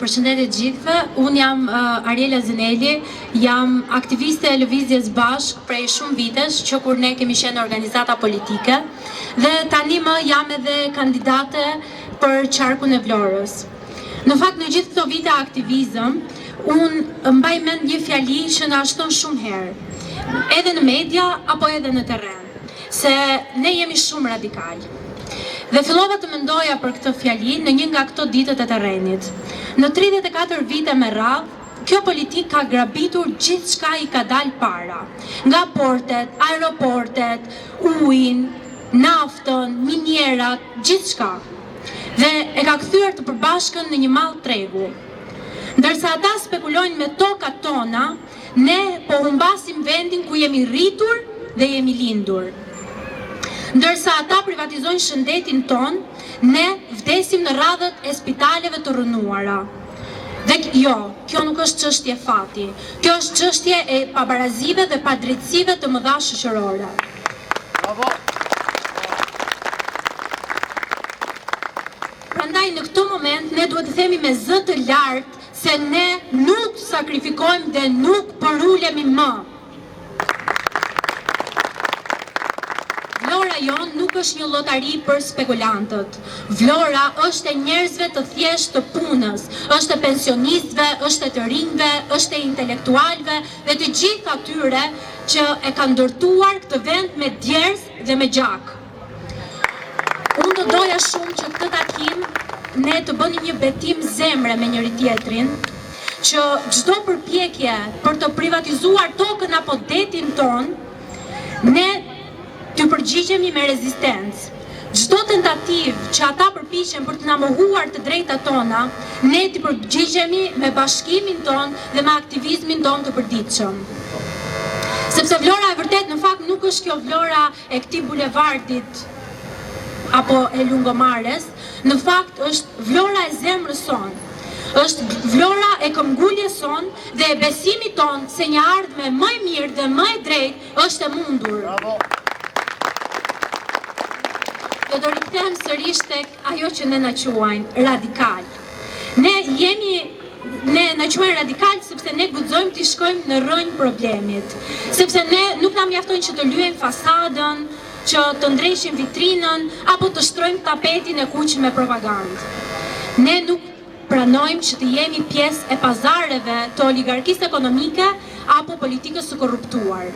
Përshëndetje gjithëve, unë jam Ariela Zineli, jam aktiviste e Lëvizjes Bashk prej shumë vitesh, që kur ne kemi qenë organizata politike, dhe tani më jam edhe kandidate për qarkun e Vlorës. Në fakt, në gjithë këto vite aktivizëm, unë mbaj mend një fjali që na shton shumë herë, edhe në media apo edhe në terren, se ne jemi shumë radikal. Dhe fillova të mendoja për këtë fjali në një nga këto ditët e terrenit. Në 34 vite me radhë, kjo politik ka grabitur gjithë shka i ka dalë para. Nga portet, aeroportet, ujin, naftën, minierat, gjithë shka. Dhe e ka kthyer të përbashkën në një mall tregu. Ndërsa ata spekulojnë me tokat tona, ne po humbasim vendin ku jemi rritur dhe jemi lindur. Ndërsa ata privatizojnë shëndetin ton, ne vdesim në radhët e spitaleve të rënuara. Dhe jo, kjo nuk është çështje fati, kjo është çështje e pabarazive dhe padrejtësive të mëdha shoqërore. Bravo. Prandaj në këtë moment ne duhet të themi me zë të lartë se ne nuk sakrifikojmë dhe nuk përulemi më. Vlora jon nuk është një lotari për spekulantët. Vlora është e njerëzve të thjeshtë të punës, është e pensionistëve, është e të rinjve, është e intelektualëve dhe të gjithë atyre që e kanë ndërtuar këtë vend me djers dhe me gjak. Unë do doja shumë që këtë takim ne të bënim një betim zemre me njëri tjetrin, që çdo përpjekje për të privatizuar tokën apo detin ton, ne të përgjigjemi me rezistencë. Çdo tentativë që ata përpiqen për të na mohuar të drejtat tona, ne të përgjigjemi me bashkimin ton dhe me aktivizmin ton të përditshëm. Sepse Vlora e vërtet në fakt nuk është kjo Vlora e këtij bulevardit apo e Lungomares, në fakt është Vlora e zemrës son. Është Vlora e këmbguljes son dhe e besimit ton se një ardhme më e mirë dhe më e drejtë është e mundur. Bravo. Dhe do rikthehem sërish tek ajo që ne na quajnë radikal. Ne na quajnë radikal sepse ne guxojmë të shkojmë në rrënjë problemit. Sepse ne nuk na mjaftojnë që të lyejmë fasadën, që të ndrejshim vitrinën apo të shtrojmë tapetin e kuq me propagandë. Ne nuk pranojmë që të jemi pjesë e pazareve të oligarkisë ekonomike apo politikës së korruptuar.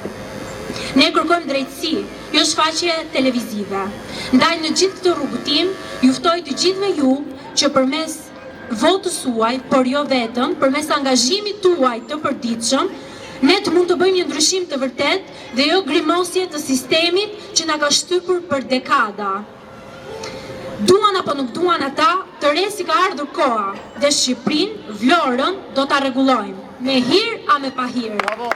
Ne kërkojmë drejtësi, jo shfaqje televizive. Ndaj në gjithë këtë rrugëtim, ju ftoj të gjithëve ju që përmes votës suaj, por jo vetëm, përmes angazhimit tuaj të përditshëm, ne të mund të bëjmë një ndryshim të vërtet dhe jo grimosje të sistemit që na ka shtypur për dekada. Duan apo nuk duan ata, të resi ka ardhur koha dhe Shqipërinë, Vlorën, do ta rregullojmë. Me hir a me pa hir. Bravo.